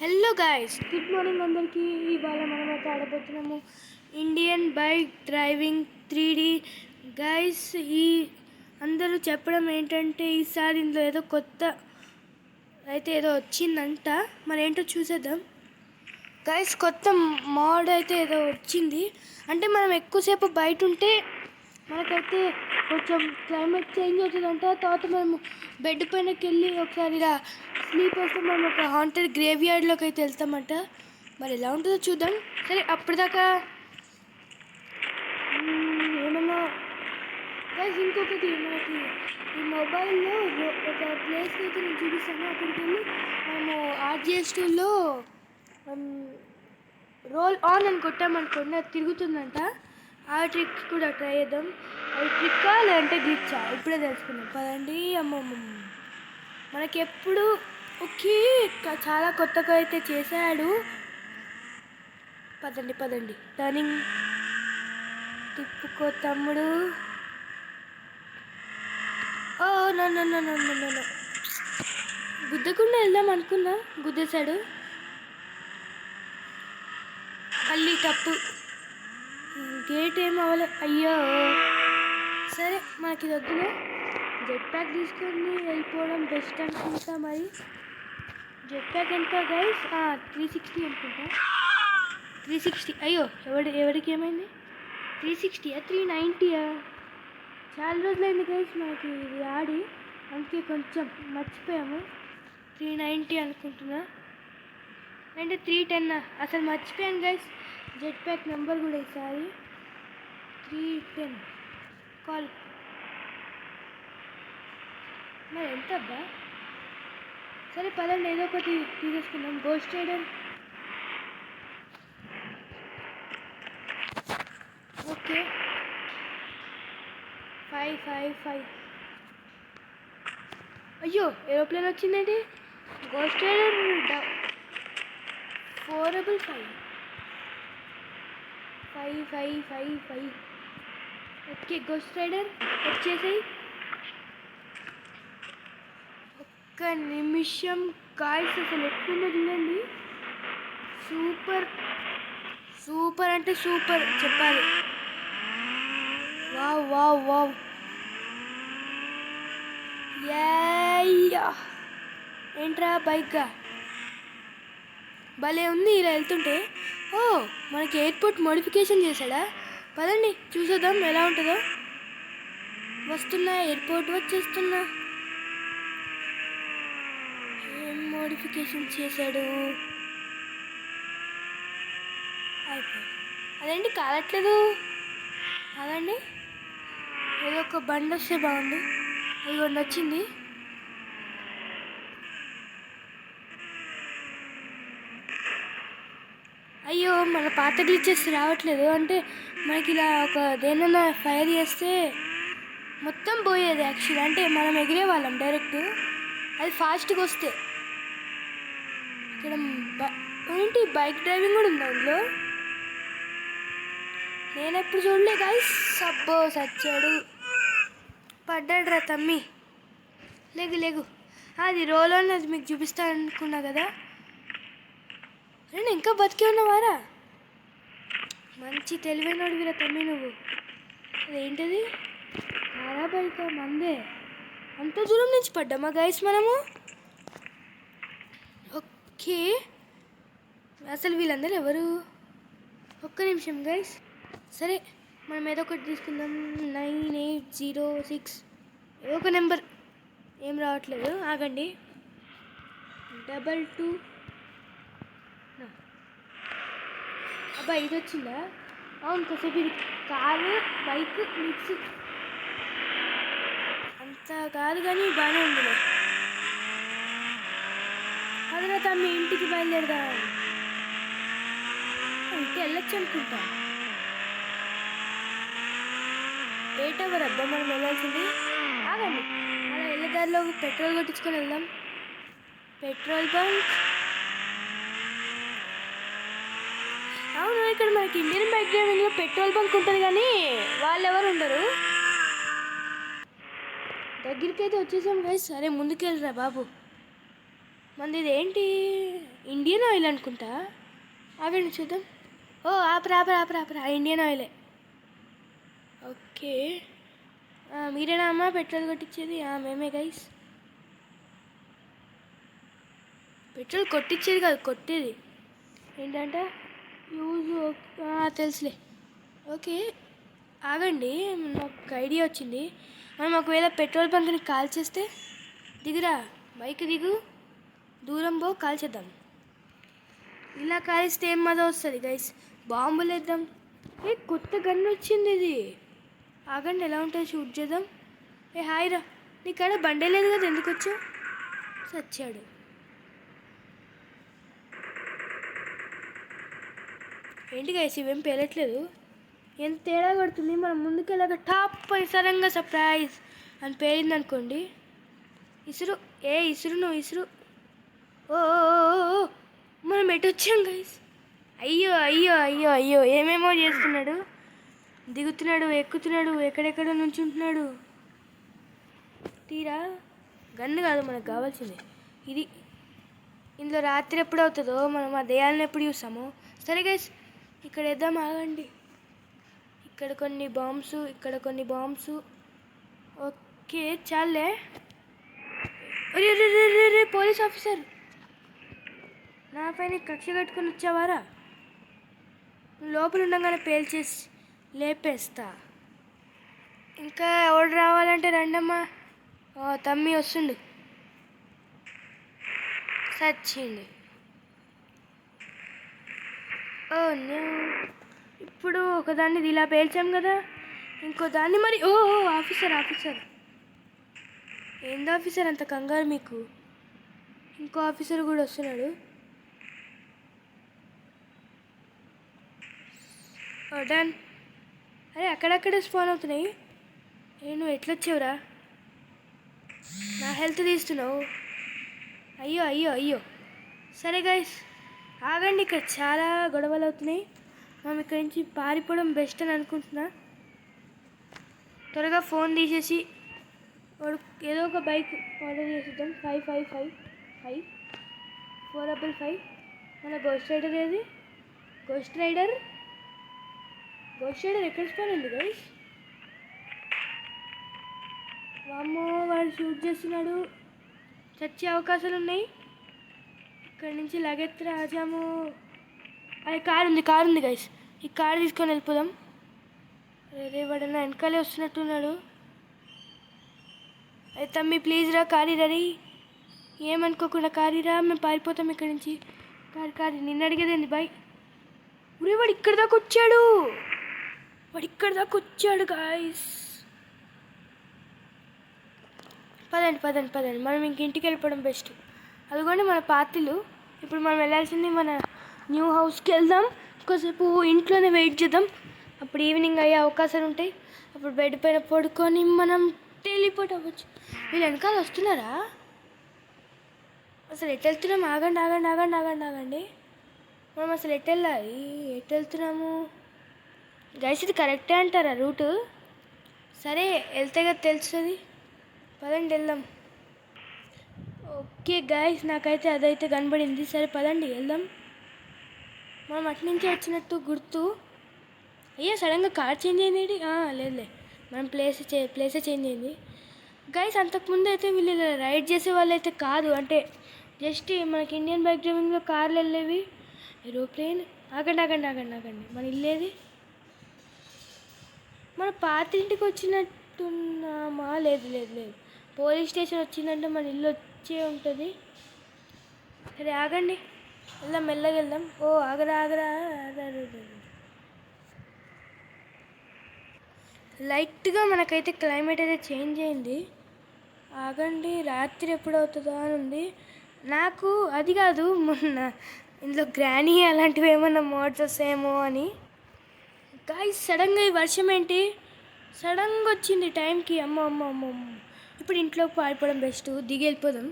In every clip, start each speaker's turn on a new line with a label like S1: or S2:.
S1: Hello guys, good morning అందరికీ. ఇవాళ మనమైతే ఆడబోతున్నాము Indian bike driving 3D. Guys, ఈ అందరూ చెప్పడం ఏంటంటే ఈసారి ఇందులో ఏదో కొత్త అయితే ఏదో వచ్చిందంట. మరి ఏంటో చూసేద్దాం. గాయ్స్, కొత్త మోడ్ అయితే ఏదో వచ్చింది. అంటే మనం ఎక్కువసేపు బయట ఉంటే మనకైతే కొంచెం క్లైమేట్ చేంజ్ అవుతుందంట. తర్వాత మేము బెడ్ పైనకి వెళ్ళి ఒకసారి ఇలా స్లీప్ వేస్తే మనం ఒక హాంటెడ్ గ్రేవ్ యార్డ్లోకి అయితే వెళ్తామంట. మరి ఎలా ఉంటుందో చూద్దాం. సరే, అప్పటిదాకా ఏమన్నా గైస్, ఇంకొకటి మనకి ఈ మొబైల్లో ఒక ప్లేస్కి అయితే నేను చూపిస్తాను. అక్కడికి వెళ్ళి మనము ఆర్జిఎస్ టూల్లో రోల్ ఆన్ అని కొట్టామనుకోండి, అది తిరుగుతుందంట. ఆ ట్రిక్ కూడా ట్రై చేద్దాం. అది ట్రిక్కా లేదంటే గ్లిచ్చా ఇప్పుడే తెలుసుకుందాం పదండి. అమ్మమ్మ, మనకి ఎప్పుడు ఓకే చాలా కొత్తగా అయితే చేశాడు. పదండి పదండి. టర్నింగ్ తిప్పుకో తమ్ముడు. ఓ నన్ను గుద్దకుండా వెళ్దాం అనుకున్నా, గుద్దేశాడు. మళ్ళీ తప్పు. గేట్ ఏం అవ్వలే. అయ్యో, సరే మనకి ఇది వద్దులే. జెట్ ప్యాక్ తీసుకొని వెళ్ళిపోవడం బెస్ట్ అనుకుంటా. మరి జెట్ ప్యాక్ ఎంత గైస్? 360 అనుకుంటా. 360. అయ్యో, ఎవరికి ఏమైంది? 360యా 390యా? చాలా రోజులైంది గైస్ మనకి ఇది ఆడి, అందుకే కొంచెం మర్చిపోయాము. 390 అనుకుంటున్నా, అంటే 310. అసలు మర్చిపోయాను గైస్. జెట్ ప్యాక్ నెంబర్ కూడా ఈసారి 310 కాల్. మరి ఎంత అబ్బా? సరే పదండి, ఏదో ఒకటి తీసేసుకుందాం. Ghost rider. ఓకే, 555. అయ్యో, ఏరోప్లేన్ వచ్చిందండి. Ghost rider 455. 555. Okay, ghost rider వచ్చేసాయి. ఒక్క నిమిషం గాయ్స్, అసలు ఎట్లుందో చూడండి. సూపర్ సూపర్ అంటే సూపర్ చెప్పాలి. Wow wow wow. యా, ఏంట్రా బైక్గా భలే ఉంది ఇలా వెళ్తుంటే. ఓ, మనకి ఎయిర్పోర్ట్ మోడిఫికేషన్ చేశాడా? పదండి చూసేద్దాం ఎలా ఉంటుందో. వస్తున్నా, ఎయిర్పోర్ట్ వచ్చేస్తున్నా. ఏం మోడిఫికేషన్ చేశాడు? అయిపోయింది. అదేంటి కాలట్లేదు? అదండి, ఏదో ఒక బండి వస్తే బాగుంది. ఇదిగోండి వచ్చింది. అయ్యో, మన పాత గ్లిచెస్ రావట్లేదు. అంటే మనకి ఇలా ఒక దేనన్నా ఫైర్ చేస్తే మొత్తం పోయేది యాక్చువల్. అంటే మనం ఎగిరే వాళ్ళం డైరెక్ట్, అది ఫాస్ట్గా వస్తే. ఇక్కడ ఏంటి బైక్ డ్రైవింగ్ కూడా ఉంది అందులో? నేను ఎప్పుడు చూడలే గాయ్స్. సబ్బో సచ్చాడు, పడ్డాడు రా తమ్మి. లేగు. అది రోల్ ఆన్, అది మీకు చూపిస్తా అనుకున్నా కదా. నేను ఇంకా బతికే ఉన్నవారా? మంచి తెలివైనడు వీరా తమ్మి నువ్వు. అదేంటది? కారా బైకా మందే? అంత దూరం నుంచి పడ్డామా గైస్ మనము? ఓకే, అసలు వీళ్ళందరూ ఎవరు? ఒక్క నిమిషం గైస్. సరే, మనం ఏదో ఒకటి తీసుకుందాం. 9806 ఏదో ఒక నెంబర్. ఏం రావట్లేదు, ఆగండి. 22. అబ్బా, ఇది వచ్చిందా? అవును, కాసేపు ఇది కారు బైక్ మిక్స్. అంత కాదు కానీ బాగానే ఉంది. అదనా తమ్మి, ఇంటికి బయలుదేరదా? ఇంటికి వెళ్ళొచ్చు అనుకుంటా. ఏ టవర్ అబ్బా మనం వెళ్ళాల్సింది? ఆగండి, అలా వెళ్ళేదారిలో పెట్రోల్ కొట్టించుకొని వెళ్దాం. Petrol bunk. అవును, ఇక్కడ మనకి ఇండియన్ బైక్ డ్రైవింగ్లో పెట్రోల్ బంక్ ఉంటుంది కానీ వాళ్ళు ఎవరు ఉండరు. దగ్గరికి అయితే వచ్చేసాం గైస్. సరే ముందుకెళ్ళరా బాబు. మనది ఇది ఏంటి? ఇండియన్ ఆయిల్ అనుకుంటా. ఆగండి చూద్దాం. ఓ ఆపరా ఆపరా ఆపరా ఆపరా, ఇండియన్ ఆయిలే. ఓకే, మీరేనా అమ్మ పెట్రోల్ కొట్టించేది? మేమే గైస్. పెట్రోల్ కొట్టించేది కాదు, కొట్టేది. ఏంటంటే యూజ్. తెలుసులే. ఓకే, ఆగండి, నాకు ఒక ఐడియా వచ్చింది. మనం ఒకవేళ పెట్రోల్ బంక్ని కాల్ చేస్తే, దిగురా బైక్ దిగు, దూరం పో, కాల్ చేద్దాం. ఇలా కాలిస్తే ఏం మజా వస్తుంది గైస్? బాంబులు వేద్దాం. కొత్త గన్ వచ్చింది ఇది. ఆగండి, ఎలా ఉంటుంది షూట్ చేద్దాం. హాయ్ రా, నీకాడ బండే లేదు కదా, ఎందుకు వచ్చావు? చచ్చాడు. ఏంటి గైస్ ఇవేం పేలట్లేదు? ఎంత తేడా కొడుతుంది. మనం ముందుకెళ్ళాక టాప్ సరంగా సర్ప్రైజ్ అని పేరింది అనుకోండి. ఇసురు, ఇసురు, నువ్వు ఇసురు. ఓ మనం ఎటు వచ్చాం గైస్? అయ్యో అయ్యో అయ్యో అయ్యో, ఏమేమో చేస్తున్నాడు. దిగుతున్నాడు, ఎక్కుతున్నాడు, ఎక్కడెక్కడ నుంచి ఉంటున్నాడు. తీరా గన్ను కాదు మనకు కావాల్సింది ఇది. ఇందులో రాత్రి ఎప్పుడు అవుతుందో, మనం ఆ దయాలను ఎప్పుడు చూస్తామో. సరే గైస్, ఇక్కడ వేద్దాం. ఆగండి, ఇక్కడ కొన్ని బాంబ్స్, ఇక్కడ కొన్ని బాంబ్స్. ఓకే చాలే. రే రే రే రే రే, పోలీస్ ఆఫీసర్, నా పైన కక్ష కట్టుకొని వచ్చావారా? లోపల ఉండగానే పేల్చేసి లేపేస్తా. ఇంకా ఎవడు రావాలంటే రండమ్మా. తమ్మి వస్తుండు. సచ్చింది. ఇప్పుడు ఒకదాన్ని ఇలా పేల్చాం కదా, ఇంకో దాన్ని మరి. ఆఫీసర్ ఆఫీసర్, ఏంది ఆఫీసర్ అంత కంగారు మీకు? ఇంకో ఆఫీసర్ కూడా వస్తున్నాడు. డన్. అరే అక్కడక్కడే స్పాన్ అవుతున్నాయి. నువ్వు ఎట్లొచ్చావురా? నా హెల్త్ తీస్తున్నావు. అయ్యో అయ్యో అయ్యో. సరే గైస్, ఆగండి, ఇక్కడ చాలా గొడవలు అవుతున్నాయి. మనం ఇక్కడి నుంచి పారిపోవడం బెస్ట్ అని అనుకుంటున్నా. త్వరగా ఫోన్ తీసేసి ఏదో ఒక బైక్ ఆర్డర్ చేసిద్దాం. 5555 455. మన గోస్ట్ రైడర్ ఏది? గోస్ట్ రైడర్ ఎక్కడ స్పాన్ అండి గైస్? వామ్మో, వాడు షూట్ చేస్తున్నాడు. చచ్చే అవకాశాలు ఉన్నాయి. ఇక్కడి నుంచి లగెత్తి రాజాము. అది కారు ఉంది గైస్, ఈ కారు తీసుకొని వెళ్ళిపోదాం. అదే వాడన్నా వెనకాలే వస్తున్నట్టున్నాడు. అయితే తమ్మి ప్లీజ్ రా, కారీరని ఏమనుకోకుండా కారీరా, మేము పారిపోతాం ఇక్కడి నుంచి. కారీ నిన్ను అడిగేదేంది బాయ్? ఉరే, వాడు ఇక్కడ దాకా వచ్చాడు గాయస్. పదండి, మనం ఇంక ఇంటికి వెళ్ళిపోవడం బెస్ట్. అదిగోండి మన పాతిలు. ఇప్పుడు మనం వెళ్ళాల్సింది మన న్యూ హౌస్కి వెళ్దాం. కాసేపు ఇంట్లోనే వెయిట్ చేద్దాం. అప్పుడు ఈవినింగ్ అయ్యే అవకాశాలు ఉంటాయి. అప్పుడు బెడ్ పైన పడుకొని మనం టెలిపోర్ట్ అవ్వచ్చు. వీళ్ళు వెనకాల వస్తున్నారా? అసలు ఎటు వెళ్తున్నాం? ఆగండి. మనం అసలు ఎటు వెళ్ళాలి? ఎటు వెళ్తున్నాము గైస్? ఇది కరెక్టే అంటారా రూటు? సరే, వెళ్తే కదా తెలుస్తుంది. పదండి వెళ్దాం. ఓకే గైస్, నాకైతే అదైతే కనబడింది. సరే పదండి వెళ్దాం. మనం అటు నుంచి వచ్చినట్టు గుర్తు. అయ్యా, సడన్గా కార్ చేంజ్ అయింది. లేదులే, మనం ప్లేసే చేంజ్ అయింది గైస్. అంతకుముందు అయితే వీళ్ళు ఇలా రైడ్ చేసే వాళ్ళు అయితే కాదు. అంటే జస్ట్ మనకి ఇండియన్ బైక్ డ్రైవింగ్లో కార్లు వెళ్ళేవి. ఏరోప్లేన్. ఆగండి, మన ఇల్లేది? మన పాత ఇంటికి వచ్చినట్టున్నామా? లేదు, పోలీస్ స్టేషన్ వచ్చిందంటే మన ఇల్లు వచ్చే ఉంటుంది. సరే ఆగండి, వెళ్దాం, మెల్లగా వెళ్దాం. ఆగరా. లైట్గా మనకైతే క్లైమేట్ అయితే చేంజ్ అయింది. ఆగండి, రాత్రి ఎప్పుడు అవుతుందో అని ఉంది నాకు. అది కాదు, మొన్న ఇందులో గ్రానీ అలాంటివి ఏమన్నా మోడ్స్ వస్తాయేమో అని. గాయ్స్, సడన్గా ఈ వర్షం ఏంటి? సడన్గా వచ్చింది టైంకి. అమ్మ. ఇప్పుడు ఇంట్లోకి పారిపోవడం బెస్ట్. దిగి వెళ్ళిపోదాం.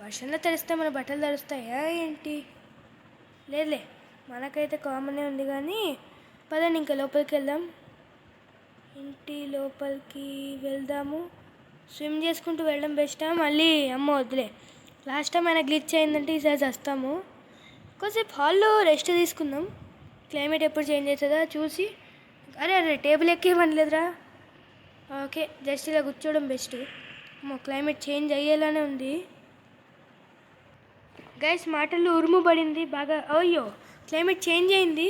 S1: వర్షంలో తడిస్తే మన బట్టలు తడుస్తాయా ఏంటి? లేదులే, మనకైతే కామనే ఉంది. కానీ పదండి, ఇంకా లోపలికి వెళ్దాం. ఇంటి లోపలికి వెళ్దాము. స్విమ్ చేసుకుంటూ వెళ్ళడం బెస్టా? మళ్ళీ వద్దులే, లాస్ట్ టైం ఆయన గ్లిచ్ అయిందంటే ఈసారి వస్తాము. కొద్దిసేపు హాల్లో రెస్ట్ తీసుకుందాం. క్లైమేట్ ఎప్పుడు చేంజ్ అవుతుందో చూసి. అరే అరే టేబుల్ ఎక్కేమనలేదురా. ఓకే, జస్ట్ ఇలా కూర్చోవడం బెస్ట్. క్లైమేట్ చేంజ్ అయ్యేలానే ఉంది గైస్. మాటల్లో ఉరుము పడింది బాగా. అయ్యో, క్లైమేట్ చేంజ్ అయింది.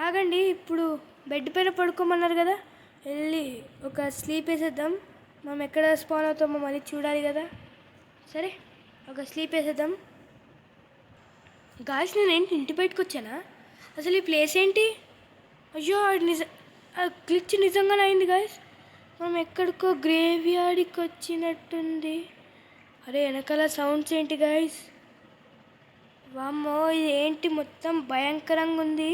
S1: ఆగండి, ఇప్పుడు బెడ్ పైన పడుకోమన్నారు కదా, వెళ్ళి ఒక స్లీప్ వేసేద్దాం. మనం ఎక్కడ స్పాన్ అవుతామో మళ్ళీ చూడాలి కదా. సరే, ఒక స్లీప్ వేసేద్దాం. గాయస్, నేనేంటి ఇంటి బయటకు వచ్చానా? అసలు ఈ ప్లేస్ ఏంటి? అయ్యో, గ్లిచ్ నిజంగానే అయింది గాయస్. మనం ఎక్కడికో గ్రేవ్ యార్డ్కి వచ్చినట్టుంది. అరే వెనకాల సౌండ్స్ ఏంటి గాయస్? వామ్మో, ఇది ఏంటి మొత్తం భయంకరంగా ఉంది.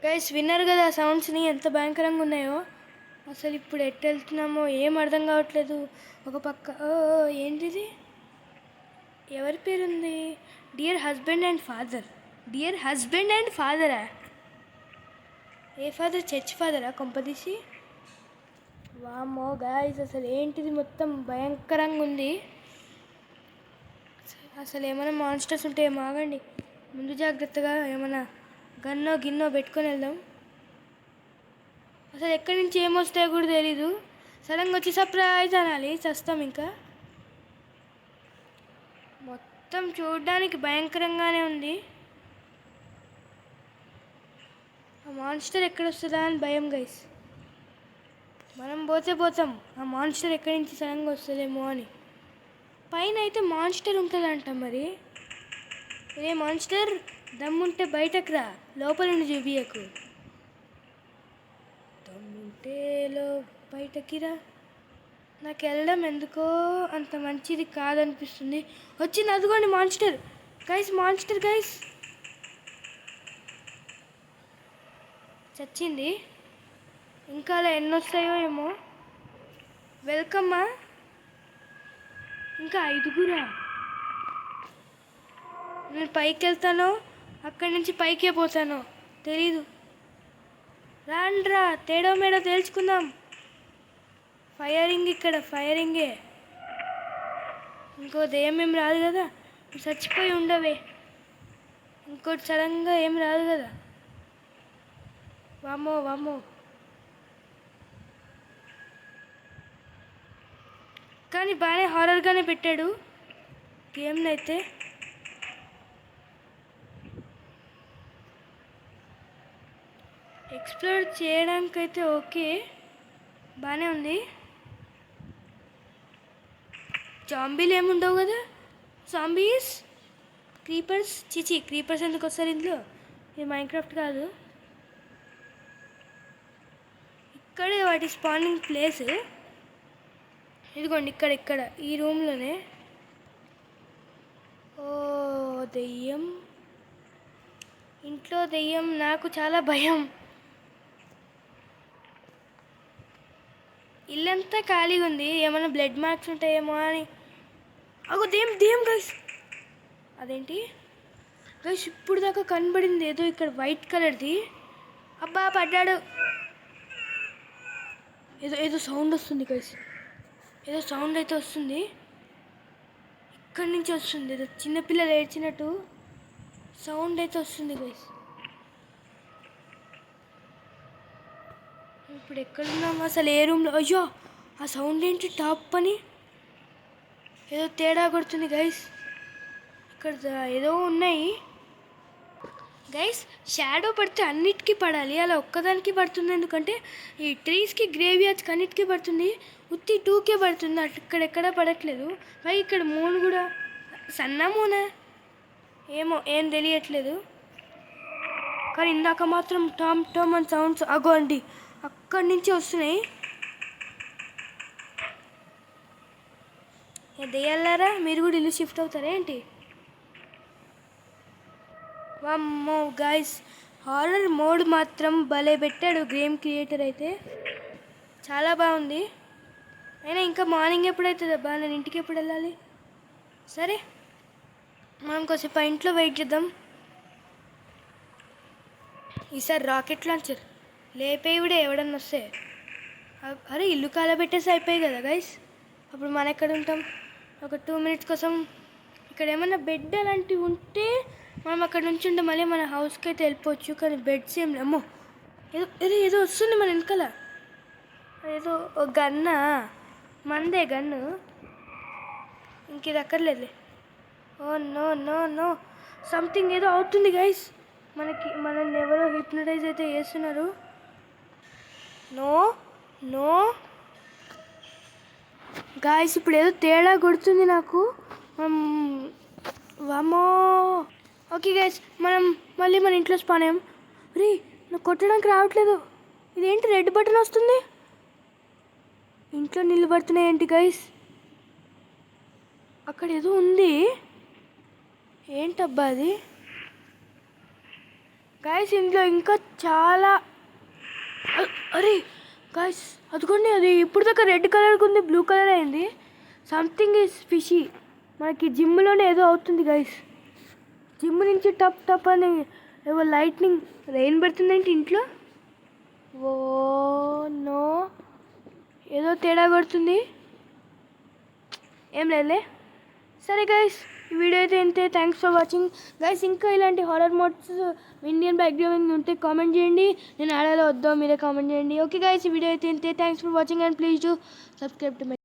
S1: గైస్ విన్నారు కదా సౌండ్స్ని, ఎంత భయంకరంగా ఉన్నాయో. అసలు ఇప్పుడు ఎట్టు వెళ్తున్నామో ఏం అర్థం కావట్లేదు. ఒక పక్క ఏంటిది? ఎవరి పేరుంది? Dear husband and father. Dear husband and ఫాదరా? ఏ ఫాదర్? చర్చ్ ఫాదరా కొంపదీసి? వామ్మో గాయస్, అసలు ఏంటిది మొత్తం భయంకరంగా ఉంది. అసలు ఏమైనా మాన్స్టర్స్ ఉంటే ఆగండి, ముందు జాగ్రత్తగా ఏమైనా గన్నో గిన్నో పెట్టుకొని వెళ్దాం. అసలు ఎక్కడి నుంచి ఏమొస్తాయో కూడా తెలీదు. సడన్గా వచ్చి సర్ప్రైజ్ అనాలి, చస్తాం. ఇంకా మొత్తం చూడడానికి భయంకరంగానే ఉంది. ఆ మాన్స్టర్ ఎక్కడ వస్తుందా అని భయం గైస్. మనం పోతే పోతాం, ఆ మాన్స్టర్ ఎక్కడి నుంచి సడన్గా వస్తుందేమో అని. పైన అయితే మాన్స్టర్ ఉంటుందంట. మరి ఏ మాన్స్టర్ దమ్ముంటే బయటకు రా, లోపల నుండి చూపియకు. దమ్ముంటే బయటకి రా. నాకు వెళ్ళడం ఎందుకో అంత మంచిది కాదనిపిస్తుంది. వచ్చింది, అదిగోండి మాన్స్టర్ గైస్. మాన్స్టర్ గైస్ చచ్చింది. ఇంకా అలా ఎన్ని వస్తాయో ఏమో. వెల్కమ్మా. ఇంకా 5గురా. నేను పైకి వెళ్తానో అక్కడి నుంచి పైకే పోతానో తెలీదు. రాండ్రా, తేడో మేడో తేల్చుకుందాం. ఫైరింగ్, ఇక్కడ ఫైరింగే. ఇంకో దెయ్యం ఏం రాదు కదా, చచ్చిపోయి ఉండవే. ఇంకోటి సడన్గా ఏం రాదు కదా. వామ్మో వామ్మో. కానీ బాగానే హారర్గానే పెట్టాడు గేమ్ని అయితే. ఎక్స్ప్లోర్ చేయడానికైతే ఓకే, బాగానే ఉంది. జాంబీలు ఏముండవు కదా. Zombies, creepers. చిచి, క్రీపర్స్ ఎందుకు వస్తారు ఇందులో? ఇది మైన్క్రాఫ్ట్ కాదు. ఇక్కడే వాటి స్పానింగ్ ప్లేస్. ఇదిగోండి, ఇక్కడ ఈ రూమ్లోనే. ఓ దెయ్యం, ఇంట్లో దెయ్యం. నాకు చాలా భయం. ఇల్లంతా ఖాళీగా ఉంది, ఏమైనా బ్లడ్ మార్క్స్ ఉంటాయేమో అని. అగో దెయ్యం, దెయ్యం గైస్. అదేంటి గైస్, ఇప్పుడు దాకా కనబడింది ఏదో ఇక్కడ వైట్ కలర్ది. అబ్బా పడ్డాడు. ఏదో సౌండ్ వస్తుంది గైస్, ఏదో సౌండ్ అయితే వస్తుంది. ఇక్కడి నుంచి వస్తుంది, ఏదో చిన్నపిల్లలు ఏడ్చినట్టు సౌండ్ అయితే వస్తుంది గైస్. ఇప్పుడు ఎక్కడున్నాం అసలు? ఏ రూమ్లో? అయ్యో, ఆ సౌండ్ ఏంటి? టాప్ అని ఏదో తేడా కొడుతుంది గైస్. ఇక్కడ ఏదో ఉన్నాయి గైస్. షాడో పడితే అన్నిటికీ పడాలి, అలా ఒక్కదానికి పడుతుంది. ఎందుకంటే ఈ ట్రీస్కి, గ్రేవ్ యార్డ్స్కి అన్నిటికీ పడుతుంది. ఉత్తి 2కే పడుతుంది, అక్కడెక్కడ పడట్లేదు. పై ఇక్కడ మూన్ కూడా సన్న మూనా ఏమో, ఏం తెలియట్లేదు. కానీ ఇందాక మాత్రం టామ్ టామ్ అని సౌండ్స్ అగోండి అక్కడి నుంచి వస్తున్నాయి. దెయ్యాలారా, మీరు కూడా ఇల్లు షిఫ్ట్ అవుతారా ఏంటి? వామ్మో గైస్, హారర్ మోడ్ మాత్రం భలే పెట్టాడు గేమ్ క్రియేటర్ అయితే. చాలా బాగుంది. అయినా ఇంకా మార్నింగ్ ఎప్పుడైతుంది అబ్బా? నేను ఇంటికి ఎప్పుడు వెళ్ళాలి? సరే, మనం కొద్దిసేపు ఆ ఇంట్లో వెయిట్ చేద్దాం. ఈసారి రాకెట్ లాంచర్ లేపేవిడే ఎవడన్నా వస్తే. అరే ఇల్లు కాలబెట్టేసి అయిపోయాయి కదా గైస్. అప్పుడు మనం ఎక్కడ ఉంటాం? ఒక 2 minutes కోసం ఇక్కడ ఏమన్నా బెడ్ అలాంటివి ఉంటే మనం అక్కడ నుంచి ఉంటే మళ్ళీ మన హౌస్కి అయితే వెళ్ళిపోవచ్చు. కానీ బెడ్స్ ఏం లేమో. ఏదో వస్తుంది మన వెనకాల. ఏదో ఒక గన్నా, మందే గన్ను. ఇంక ఇది అక్కర్లేదులే. Oh no no no, something ఏదో అవుతుంది గైస్. మనల్ని ఎవరో హిప్నటైజ్ అయితే చేస్తున్నారు. నో నో గాయస్, ఇప్పుడు ఏదో తేడా కొడుతుంది నాకు. వామో. ఓకే గైస్, మనం మళ్ళీ మన ఇంట్లో స్పాన్ అయ్యాం. రీ, నాకు కొట్టడానికి రావట్లేదు. ఇదేంటి రెడ్ బటన్ వస్తుంది? ఇంట్లో నిలబడుతున్నాయి ఏంటి గైస్? అక్కడ ఏదో ఉంది. ఏంటబ్బా అది? గైస్ ఇంట్లో ఇంకా చాలా. అరే గైస్ అదిగోండి, అది ఇప్పుడు దాకా రెడ్ కలర్కి ఉంది, బ్లూ కలర్ అయింది. Something is fishy. మనకి జిమ్లోనే ఏదో అవుతుంది గైస్. జిమ్ నుంచి టప్ టప్ అని ఏవో లైట్నింగ్ రెయిన్ పడుతుందేంటి ఇంట్లో. ఓ నో, ఏదో తేడా కొడుతుంది. ఏం లేదులే. సరే గైస్, ఈ వీడియో అయితే ఇంతే. Thanks for watching guys. ఇంకా ఇలాంటి horror modes Indian bike driving ఉంటే కామెంట్ చేయండి. నేను ఆడాలో వద్దో మీరే కామెంట్ చేయండి. ఓకే గైస్, ఈ వీడియో అయితే ఇంతే. Thanks for watching and please to subscribe to my